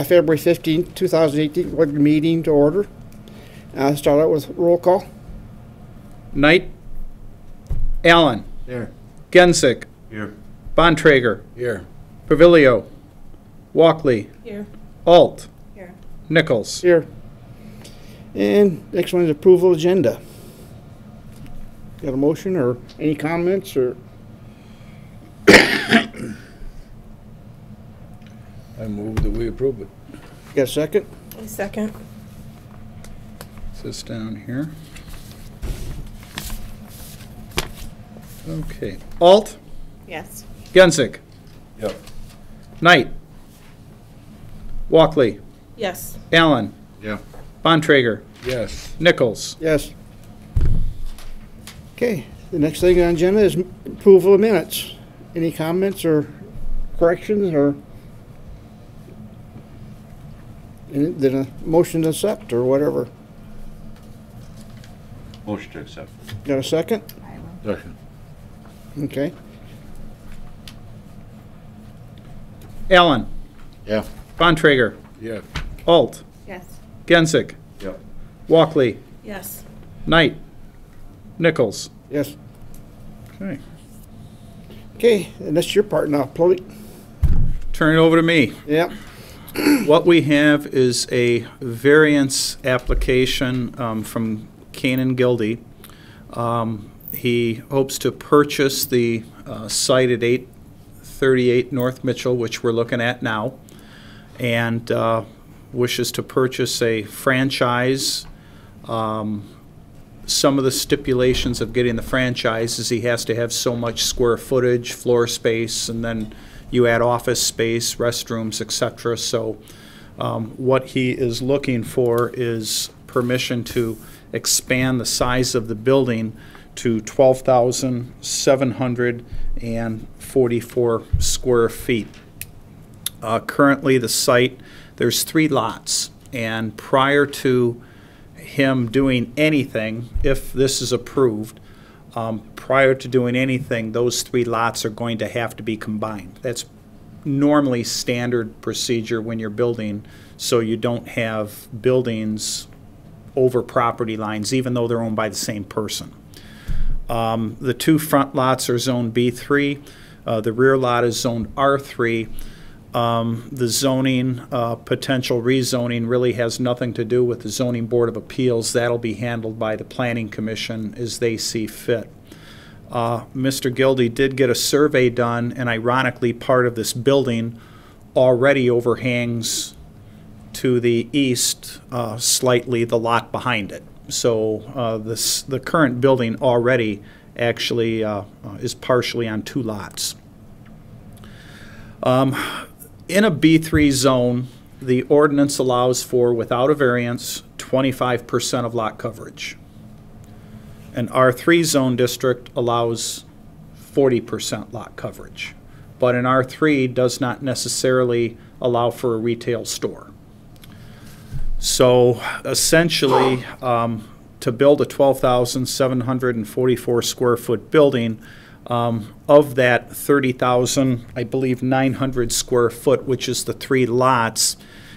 February 15th, 2018 regular meeting to order. Start out with roll call. Knight. Allen. Here. Gensick. Here. Bontrager. Here. Pavilio. Walkley. Here. Alt. Here. Nichols. Here. And next one is approval agenda. Got a motion or any comments or? I move that we approve it. Got a second? A second. Is this down here? Okay. Alt. Yes. Gensick. Yep. Knight. Walkley. Yes. Allen. Yeah. Bontrager. Yes. Nichols. Yes. Okay, the next thing on the agenda is approval of minutes. Any comments or corrections or? Then a motion to accept or whatever. Motion to accept. Got a second? Second. Okay. Allen. Yeah. Bontrager. Yeah. Alt. Yes. Gensick. Yep. Walkley. Yes. Knight. Nichols. Yes. Okay. Okay, and that's your part now, Chloe. Turn it over to me. Yeah. What we have is a variance application from Canon Gildy. He hopes to purchase the site at 838 North Mitchell, which we're looking at now, and wishes to purchase a franchise. Some of the stipulations of getting the franchise is he has to have so much square footage, floor space, and then you add office space, restrooms, etc. So what he is looking for is permission to expand the size of the building to 12,744 square feet. Currently the site, there's 3 lots, and prior to him doing anything, if this is approved, prior to doing anything, those 3 lots are going to have to be combined. That's normally standard procedure when you're building, so you don't have buildings over property lines, even though they're owned by the same person. The 2 front lots are zoned B3. The rear lot is zoned R3. The zoning, potential rezoning really has nothing to do with the Zoning Board of Appeals. That'll be handled by the Planning Commission as they see fit. Mr. Gildy did get a survey done, and ironically part of this building already overhangs to the east slightly the lot behind it. So the current building already actually is partially on 2 lots. In a B3 zone, the ordinance allows for, without a variance, 25% of lot coverage. An R3 zone district allows 40% lot coverage, but an R3 does not necessarily allow for a retail store. So essentially, to build a 12,744 square foot building, of that 30,000, I believe 900 square foot, which is the 3 lots,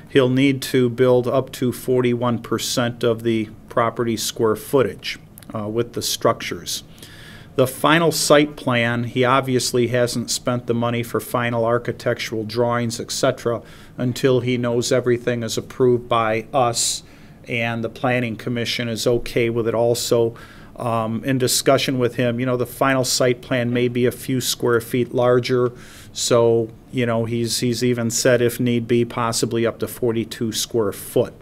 he'll need to build up to 41% of the property square footage with the structures. The final site plan, he obviously hasn't spent the money for final architectural drawings, etc., until he knows everything is approved by us and the Planning Commission is okay with it also. In discussion with him, you know, the final site plan may be a few square feet larger, so, you know, he's even said if need be possibly up to 42 square foot.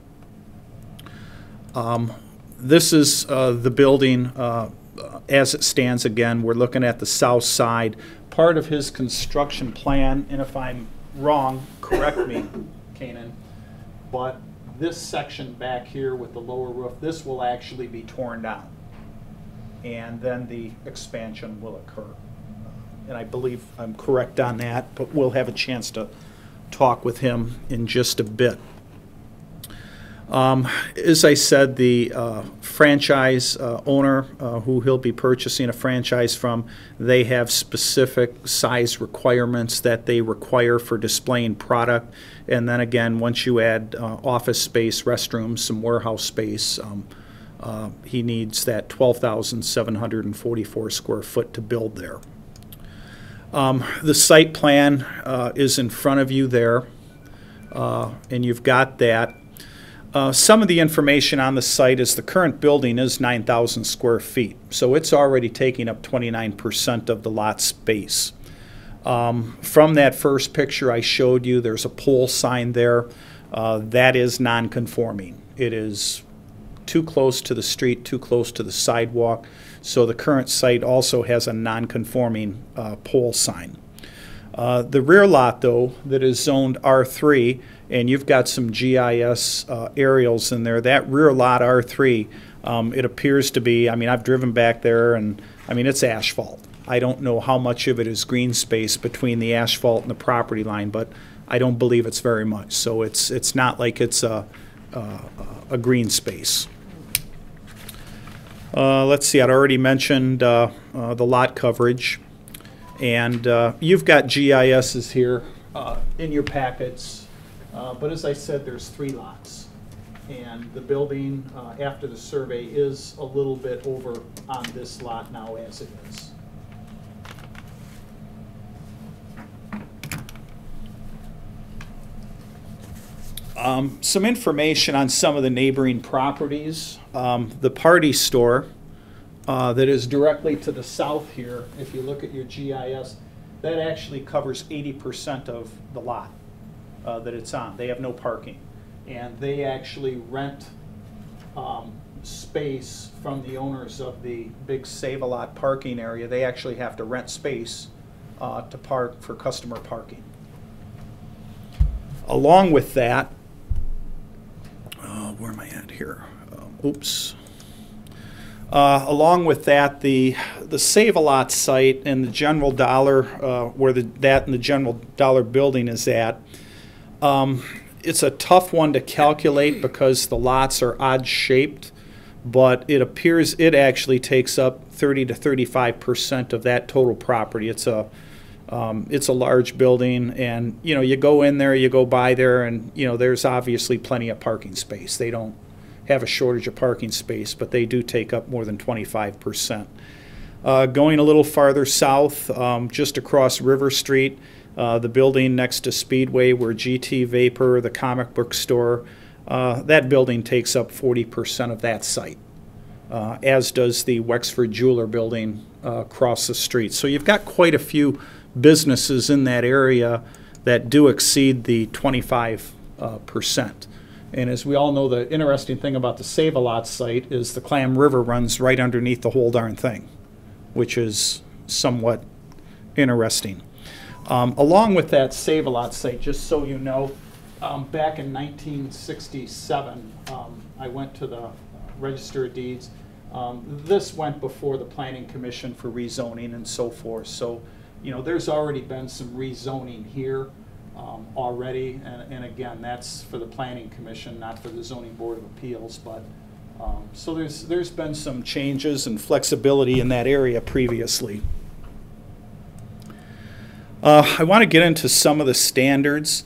This is the building as it stands. Again, we're looking at the south side. Part of his construction plan, and if I'm wrong, correct me, Kanan, but this section back here with the lower roof, this will actually be torn down, and then the expansion will occur. And I believe I'm correct on that, but we'll have a chance to talk with him in just a bit. As I said, the franchise owner who he'll be purchasing a franchise from, they have specific size requirements that they require for displaying product. And then again, once you add office space, restrooms, some warehouse space, he needs that 12,744 square foot to build there. The site plan is in front of you there, and you've got that. Some of the information on the site is the current building is 9,000 square feet, so it's already taking up 29% of the lot space. From that first picture I showed you, there's a pole sign there. That is non-conforming. It is too close to the street, too close to the sidewalk, so the current site also has a non-conforming pole sign. The rear lot, though, that is zoned R3, and you've got some GIS aerials in there, that rear lot R3, it appears to be, I mean, I've driven back there, and I mean, it's asphalt. I don't know how much of it is green space between the asphalt and the property line, but I don't believe it's very much. So it's not like it's a green space. Let's see, I'd already mentioned the lot coverage. And you've got GISs here in your packets, but as I said, there's 3 lots. And the building, after the survey, is a little bit over on this lot now as it is. Some information on some of the neighboring properties. The party store that is directly to the south here, if you look at your GIS, that actually covers 80% of the lot that it's on. They have no parking. And they actually rent space from the owners of the big Save-A-Lot parking area. They actually have to rent space to park for customer parking. Along with that, where am I at here? Oops. Along with that, the Save-A-Lot site and the General Dollar, where that and the General Dollar building is at, it's a tough one to calculate because the lots are odd shaped, but it appears it actually takes up 30 to 35% of that total property. It's a large building, and you know, you go in there, you go by there, and you know, there's obviously plenty of parking space. They don't have a shortage of parking space, but they do take up more than 25%. Going a little farther south, just across River Street, the building next to Speedway where GT Vapor, the comic book store, that building takes up 40% of that site, as does the Wexford Jeweler building across the street. So you've got quite a few businesses in that area that do exceed the 25%. And as we all know, the interesting thing about the Save-A-Lot site is the Clam River runs right underneath the whole darn thing, which is somewhat interesting. Along with that Save-A-Lot site, just so you know, back in 1967, I went to the Register of Deeds. This went before the Planning Commission for rezoning and so forth. So, you know, there's already been some rezoning here already, and again, that's for the Planning Commission, not for the Zoning Board of Appeals. But so there's been some changes and flexibility in that area previously. I want to get into some of the standards.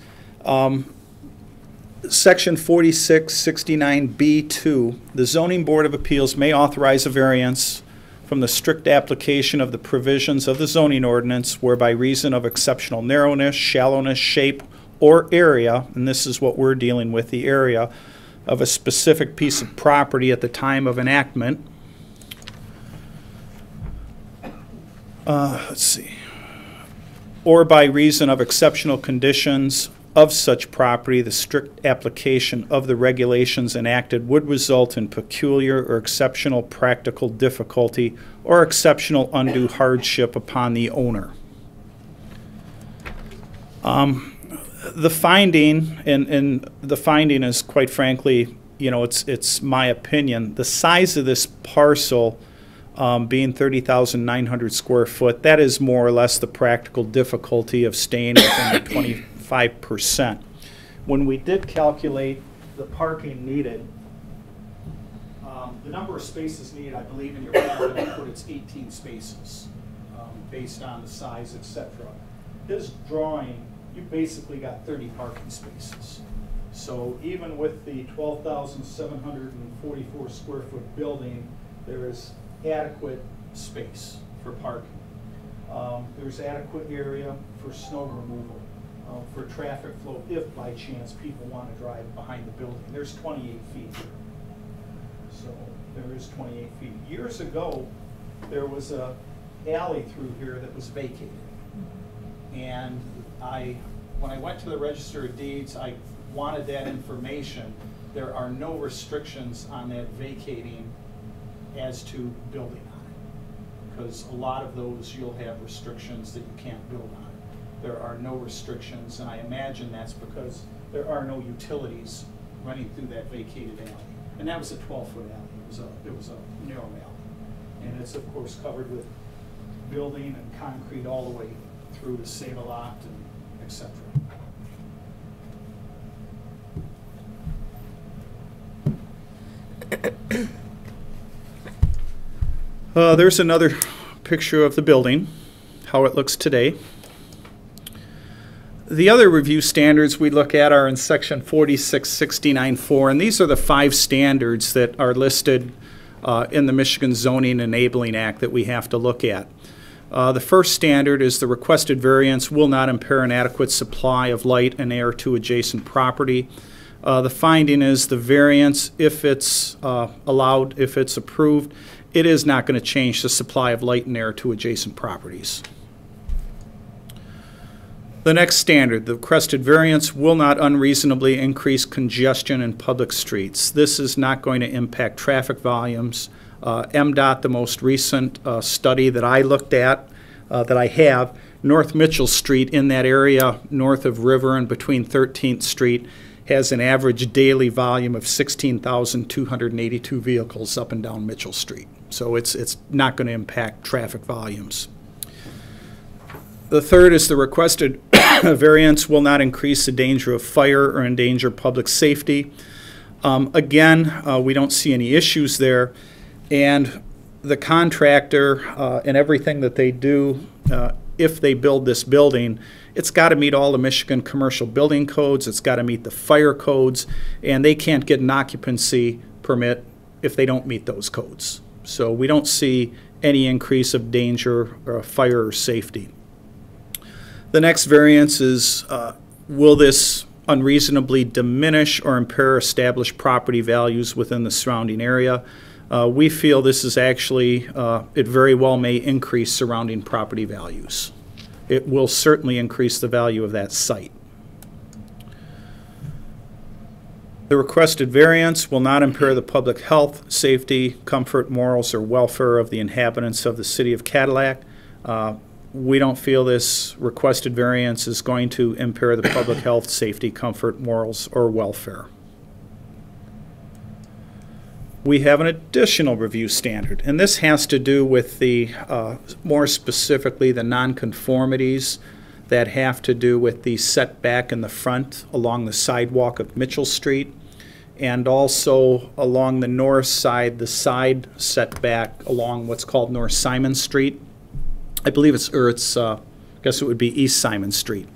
Section 4669B2, the Zoning Board of Appeals may authorize a variance from the strict application of the provisions of the zoning ordinance where by reason of exceptional narrowness, shallowness, shape, or area, and this is what we're dealing with, the area of a specific piece of property at the time of enactment. Let's see. Or by reason of exceptional conditions of such property, the strict application of the regulations enacted would result in peculiar or exceptional practical difficulty or exceptional undue hardship upon the owner. The finding, and the finding is quite frankly, you know, it's my opinion, the size of this parcel being 30,900 square foot, that is more or less the practical difficulty of staying within the 25%. When we did calculate the parking needed, the number of spaces needed, I believe in your packet, input, it's 18 spaces, based on the size, etc. His drawing, you basically got 30 parking spaces. So even with the 12,744 square foot building, there is adequate space for parking. There's adequate area for snow removal, for traffic flow, if by chance people want to drive behind the building. There's 28 feet here. So there is 28 feet. Years ago, there was a alley through here that was vacated. And when I went to the Register of Deeds, I wanted that information. There are no restrictions on that vacating as to building on it. Because a lot of those, you'll have restrictions that you can't build on it. There are no restrictions, and I imagine that's because there are no utilities running through that vacated alley. And that was a 12-foot alley. It was a narrow alley. And it's, of course, covered with building and concrete all the way through to Save-A-Lot and et cetera. There's another picture of the building, how it looks today. The other review standards we look at are in section 4669.4, and these are the 5 standards that are listed in the Michigan Zoning Enabling Act that we have to look at. The first standard is the requested variance will not impair an adequate supply of light and air to adjacent property. The finding is the variance, if it's allowed, if it's approved, it is not going to change the supply of light and air to adjacent properties. The next standard, the requested variance will not unreasonably increase congestion in public streets. This is not going to impact traffic volumes. MDOT, the most recent study that I looked at, that I have, North Mitchell Street in that area north of River and between 13th Street has an average daily volume of 16,282 vehicles up and down Mitchell Street. So it's not going to impact traffic volumes. The third is the requested variance will not increase the danger of fire or endanger public safety. Again, we don't see any issues there. And the contractor and everything that they do, if they build this building, it's got to meet all the Michigan commercial building codes, it's got to meet the fire codes, and they can't get an occupancy permit if they don't meet those codes. So we don't see any increase of danger or fire or safety. The next variance is, will this unreasonably diminish or impair established property values within the surrounding area? We feel this is actually, it very well may increase surrounding property values. It will certainly increase the value of that site. The requested variance will not impair the public health, safety, comfort, morals, or welfare of the inhabitants of the city of Cadillac. We don't feel this requested variance is going to impair the public health, safety, comfort, morals, or welfare. We have an additional review standard, and this has to do with the, more specifically, the nonconformities that have to do with the setback in the front along the sidewalk of Mitchell Street, and also along the north side, the side setback along what's called North Simon Street. I believe I guess it would be East Simon Street.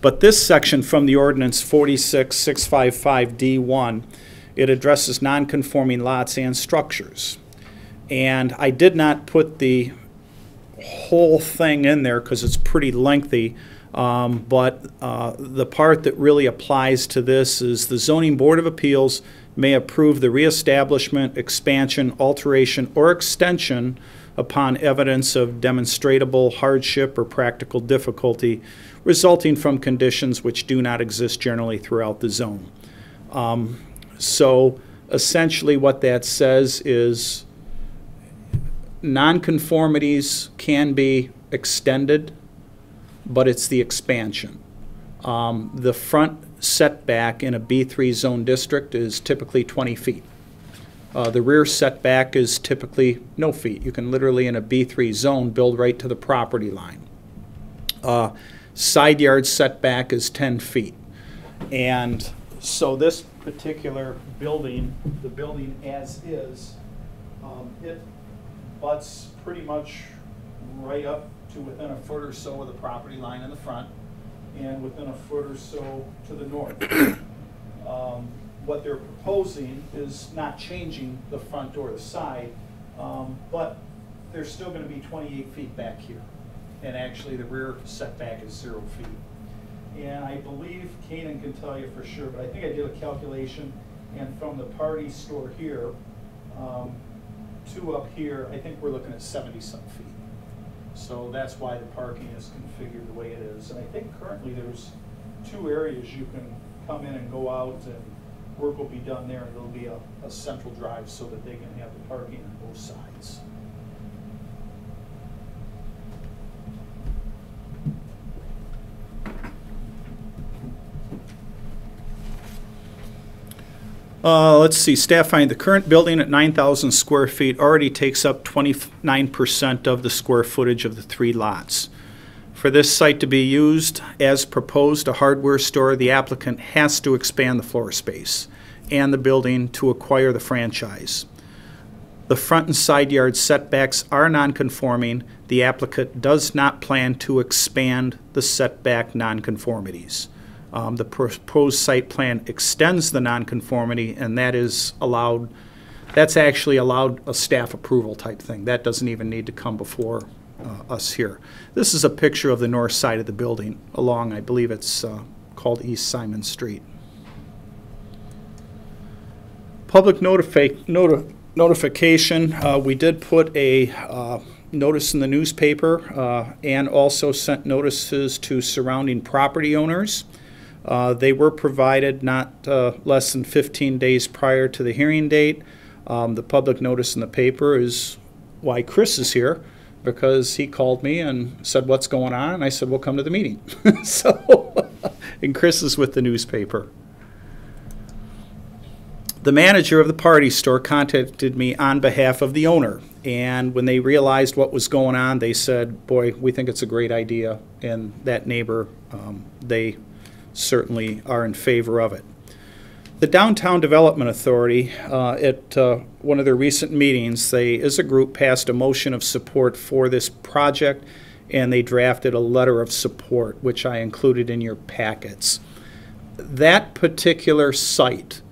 But this section from the ordinance 46655D1, it addresses nonconforming lots and structures. And I did not put the whole thing in there because it's pretty lengthy, but the part that really applies to this is the Zoning Board of Appeals may approve the reestablishment, expansion, alteration, or extension upon evidence of demonstrable hardship or practical difficulty resulting from conditions which do not exist generally throughout the zone. So essentially what that says is nonconformities can be extended, but it's the expansion. The front setback in a B3 zone district is typically 20 feet. The rear setback is typically no feet. You can literally, in a B3 zone, build right to the property line. Side yard setback is 10 feet. And So this particular building, the building as is, it butts pretty much right up to within a foot or so of the property line in the front and within a foot or so to the north. What they're proposing is not changing the front or the side, but they're still going to be 28 feet back here. And actually the rear setback is 0 feet. And I believe Kanan can tell you for sure, but I think I did a calculation, and from the party store here to up here, I think we're looking at 70-some feet. So that's why the parking is configured the way it is. And I think currently there's 2 areas you can come in and go out, and work will be done there, and there'll be a central drive so that they can have the parking on both sides. Let's see, staff find the current building at 9,000 square feet already takes up 29% of the square footage of the 3 lots. For this site to be used as proposed, a hardware store, the applicant has to expand the floor space and the building to acquire the franchise. The front and side yard setbacks are non-conforming. The applicant does not plan to expand the setback non-conformities. The proposed site plan extends the nonconformity, and that is allowed, that's actually allowed a staff approval type thing. That doesn't even need to come before us here. This is a picture of the north side of the building along, I believe it's called East Simon Street. Public notification, we did put a notice in the newspaper and also sent notices to surrounding property owners. They were provided not less than 15 days prior to the hearing date. The public notice in the paper is why Chris is here, because he called me and said, what's going on? And I said, well, come to the meeting. And Chris is with the newspaper. The manager of the party store contacted me on behalf of the owner. And when they realized what was going on, they said, boy, we think it's a great idea. And that neighbor, they certainly are in favor of it. The Downtown Development Authority, at one of their recent meetings, they, as a group, passed a motion of support for this project, and they drafted a letter of support, which I included in your packets. That particular site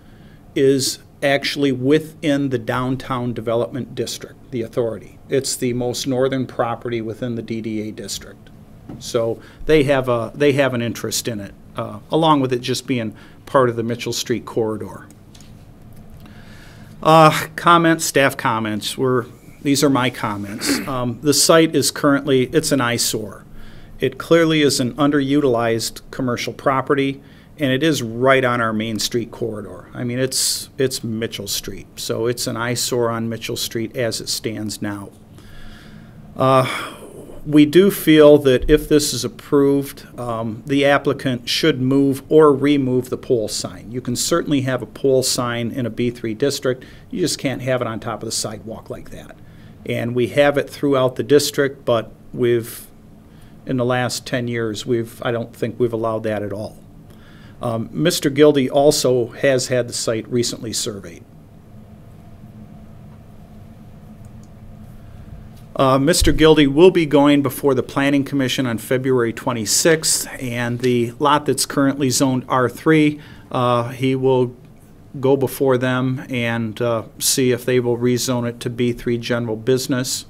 is actually within the Downtown Development District, the authority. It's the most northern property within the DDA district. So they have an interest in it, along with it just being part of the Mitchell Street corridor. Comments, staff comments, these are my comments. The site is currently, it's an eyesore. It clearly is an underutilized commercial property, and it is right on our Main Street corridor. I mean, it's Mitchell Street, so it's an eyesore on Mitchell Street as it stands now. We do feel that if this is approved, the applicant should move or remove the pole sign. You can certainly have a pole sign in a B3 district. You just can't have it on top of the sidewalk like that. And we have it throughout the district, but in the last 10 years, I don't think we've allowed that at all. Mr. Gildy also has had the site recently surveyed. Mr. Gildy will be going before the Planning Commission on February 26th, and the lot that's currently zoned R3, he will go before them and see if they will rezone it to B3 general business.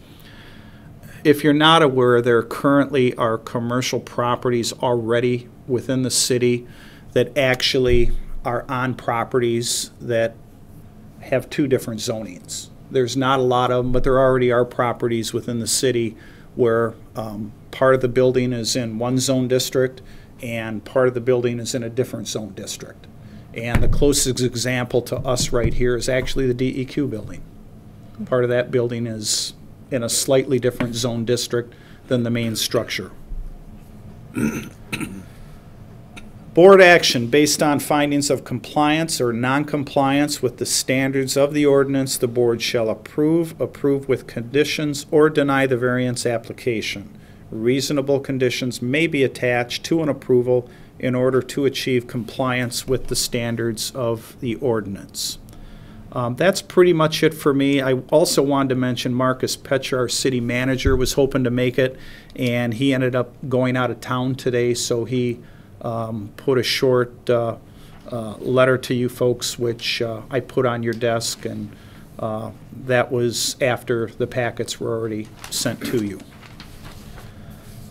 If you're not aware, there currently are commercial properties already within the city that actually are on properties that have 2 different zonings. There's not a lot of them, but there already are properties within the city where part of the building is in one zone district and part of the building is in a different zone district. And the closest example to us right here is actually the DEQ building. Part of that building is in a slightly different zone district than the main structure. Board action based on findings of compliance or non-compliance with the standards of the ordinance, the board shall approve with conditions, or deny the variance application. Reasonable conditions may be attached to an approval in order to achieve compliance with the standards of the ordinance. That's pretty much it for me. I also wanted to mention Marcus Petcher, our city manager, was hoping to make it, and he ended up going out of town today, so he put a short letter to you folks, which I put on your desk, and that was after the packets were already sent to you.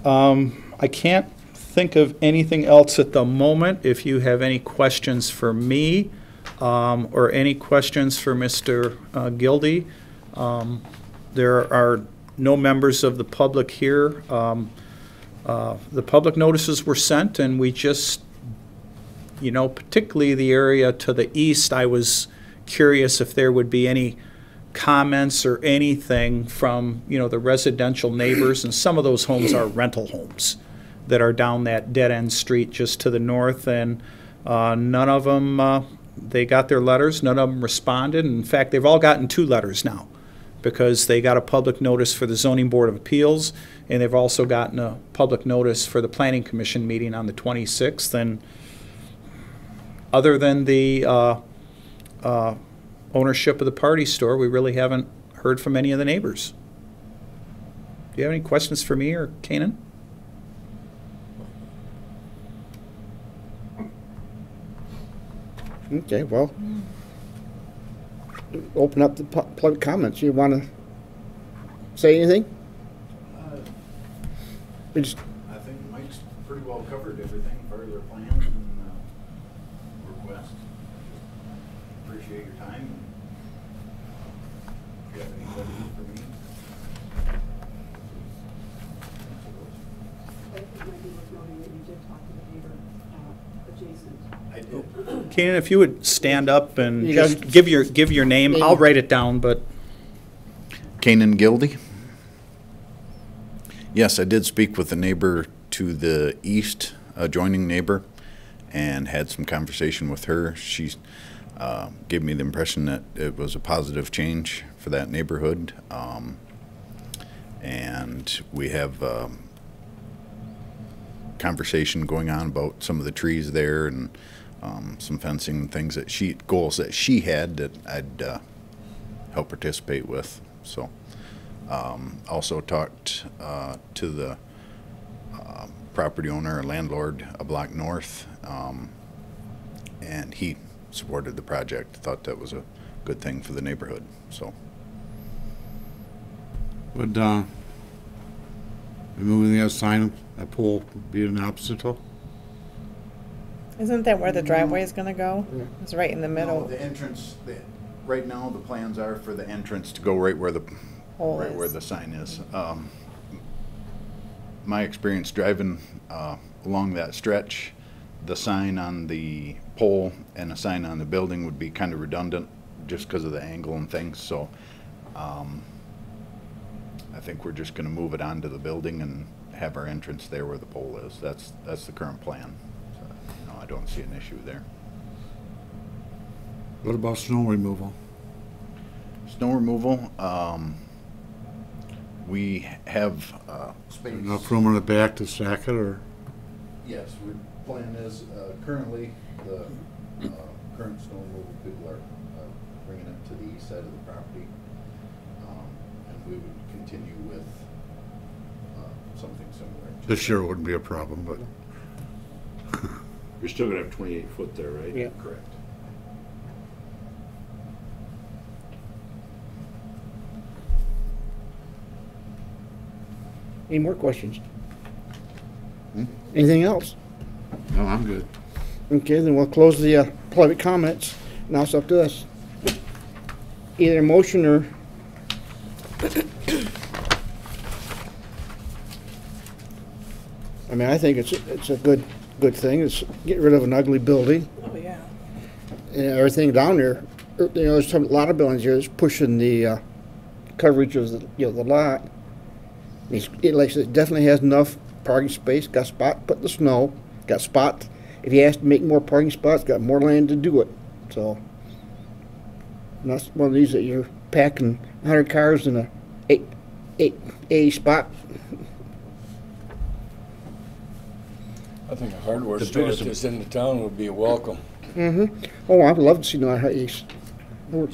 I can't think of anything else at the moment. If you have any questions for me or any questions for Mr. Gildy, there are no members of the public here. The public notices were sent, and we just, you know, particularly the area to the east, I was curious if there would be any comments or anything from, you know, the residential neighbors, and some of those homes are rental homes that are down that dead-end street just to the north, and none of them, they got their letters, none of them responded. In fact, they've all gotten 2 letters now, because they got a public notice for the Zoning Board of Appeals, and they've also gotten a public notice for the Planning Commission meeting on the 26th, and other than the ownership of the party store, we really haven't heard from any of the neighbors. Do you have any questions for me or Kanan? Okay, well, open up the public comments. You want to say anything? We just, I think Mike's pretty well covered everything, part of their plans and requests. Appreciate your time. If you have any questions for me. I think it might be worth noting that you did talk to the neighbor adjacent. I did. Kanan, if you would stand up and You just guys- give your name. I'll write it down, but Kanan Gildy. Yes, I did speak with the neighbor to the east, adjoining neighbor, and had some conversation with her. She gave me the impression that it was a positive change for that neighborhood. And we have conversation going on about some of the trees there and some fencing and things that goals that she had that I'd help participate with. So also talked to the property owner or landlord a block north, and he supported the project, thought that was a good thing for the neighborhood. So Would removing that sign, that pole, be an obstacle? Isn't that where the driveway is gonna go? It's right in the no, middle. the entrance. Right now, the plans are for the entrance to go right where the Hole right is. where the sign is. My experience driving along that stretch, the sign on the pole and a sign on the building would be kind of redundant just because of the angle and things. So I think we're just going to move it onto the building and have our entrance there where the pole is. That's the current plan. So, no, I don't see an issue there. What about snow removal? Snow removal, we have space. Enough room in the back to stack it, or? Yes, the plan is, currently, the current snow removal people are bringing it to the east side of the property. And we would continue with something similar. This year wouldn't be a problem, but You're still gonna have 28 foot there, right? yeah. Correct. Any more questions? Anything else? no, I'm good. Okay, then we'll close the private comments. Now it's up to us. Either a motion or I mean, I think it's a good thing. It's get rid of an ugly building. Oh, yeah. And everything down there, you know, there's a lot of buildings here that's pushing the coverage of the, you know, the lot. It like I said, it definitely has enough parking space, got spot to put the snow, got spot. If he has to make more parking spots, got more land to do it. So, and that's one of these that you're packing 100 cars in a eight spot. I think a hardware The store biggest- that's in the town would be a welcome. Mm-hmm. Oh, I would love to see Northeast.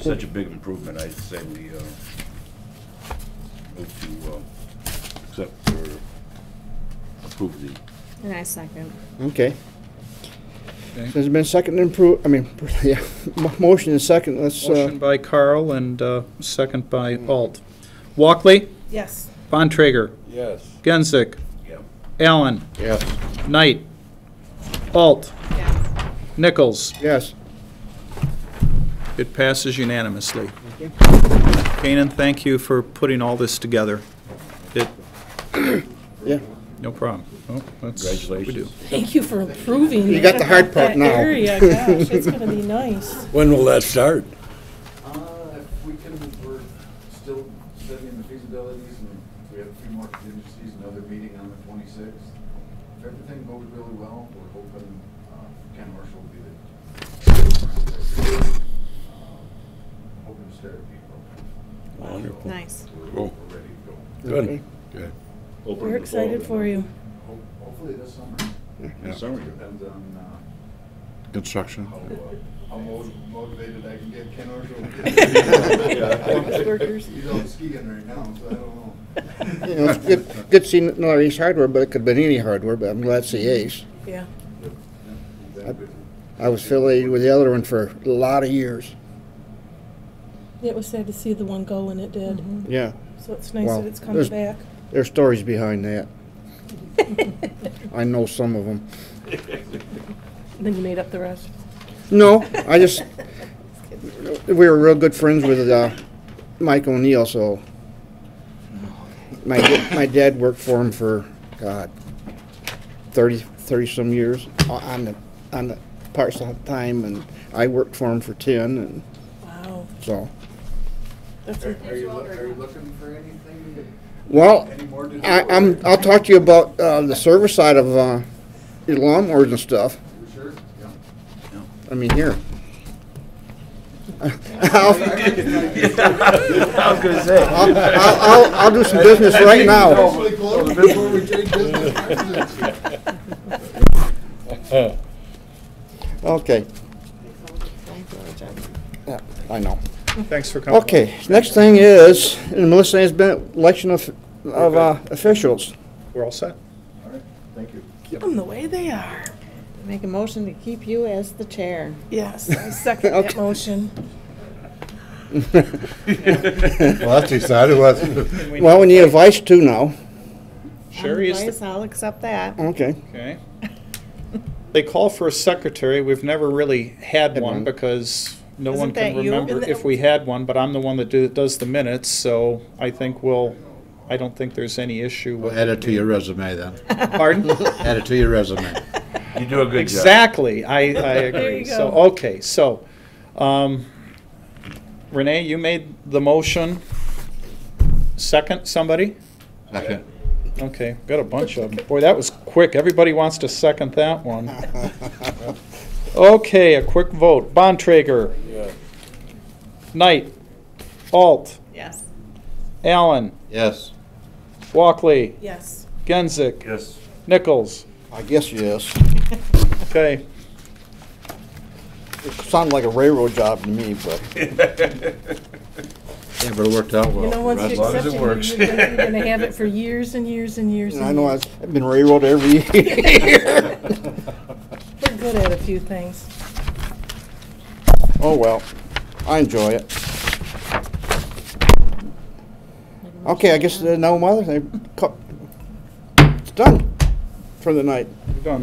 Such a big improvement, I'd say we move to accept or approve the. And I second. Okay. Okay. So there's been second yeah, motion and second, let's, Motion by Carl and second by Alt. Walkley, Yes. Bontrager, Yes. Genzick, Yeah. Allen, Yes. Knight, Alt, Yes. Nichols. yes. It passes unanimously. Kanan, thank you for putting all this together. It, Yeah. no problem. Oh, that's what we do. Thank you for approving. You got the hard part that now. area. Gosh, it's gonna be nice. When will that start? If we can, we're still studying the feasibilities, and we have a few more contingencies, another meeting on the 26th. If everything goes really well, we're hoping Ken Marshall will be the hoping to start April. Wonderful. Nice. We're ready to go. Good. Good. Open We're the excited fall, for you. Hopefully this summer. This summer. Depends on Construction. how motivated I can get Ken Office workers. He's out skiing right now, so I don't know. You know, it's good seeing Northeast hardware, but it could have been any hardware, but I'm glad to see Ace. Yeah. I was affiliated with the other one for a lot of years. It was sad to see the one go when it did. Yeah. So it's nice Well, that it's coming there's- back. There's stories behind that. I know some of them. Then you made up the rest. No, I just, we were real good friends with Mike O'Neill, so my dad worked for him for, God, 30 some years on the part-time, and I worked for him for 10, and Wow. so. That's Are you looking for anything? Well, Any more to do? I'll talk to you about the service side of your lawnmowers and stuff. You sure? Yeah. I mean, here. I was gonna say. I'll do some business right now. Hopefully close before we trade business. Okay. Yeah, I know. Thanks for coming. Okay, next thing is, and Melissa has been election of officials. We're all set? Keep them the way they are. Make a motion to keep you as the chair. Yes, I second that Okay. motion. Well, that's decided, Well, we need a vice too now. Sherry is Vice, I'll accept that. Okay. Okay. They call for a secretary. We've never really had Had one one. because no Isn't one can that you? remember if we had one, but I'm the one that does the minutes, so I think I don't think there's any issue with. Add it to your resume then. Pardon? Add it to your resume. You do a good job. Exactly. I agree. you So, go. okay, so, Renee, you made the motion. Second, somebody? Second. Okay, got a bunch of them. Boy, that was quick. Everybody wants to second that one. Okay, a quick vote. Bontrager, Yeah. Knight, Alt, Yes. Allen, Yes. Walkley, Yes. Genzick, Yes. Nichols. I guess yes. Okay, It sounded like a railroad job to me, but Yeah, but it worked out well. You know, once you As long as accept it it, works. you're gonna have it for years and years and years. I and know years. I've been railroad every year. We're good at a few things. Oh, well, I enjoy it. Okay, I guess no other thing. It's done for the night. done.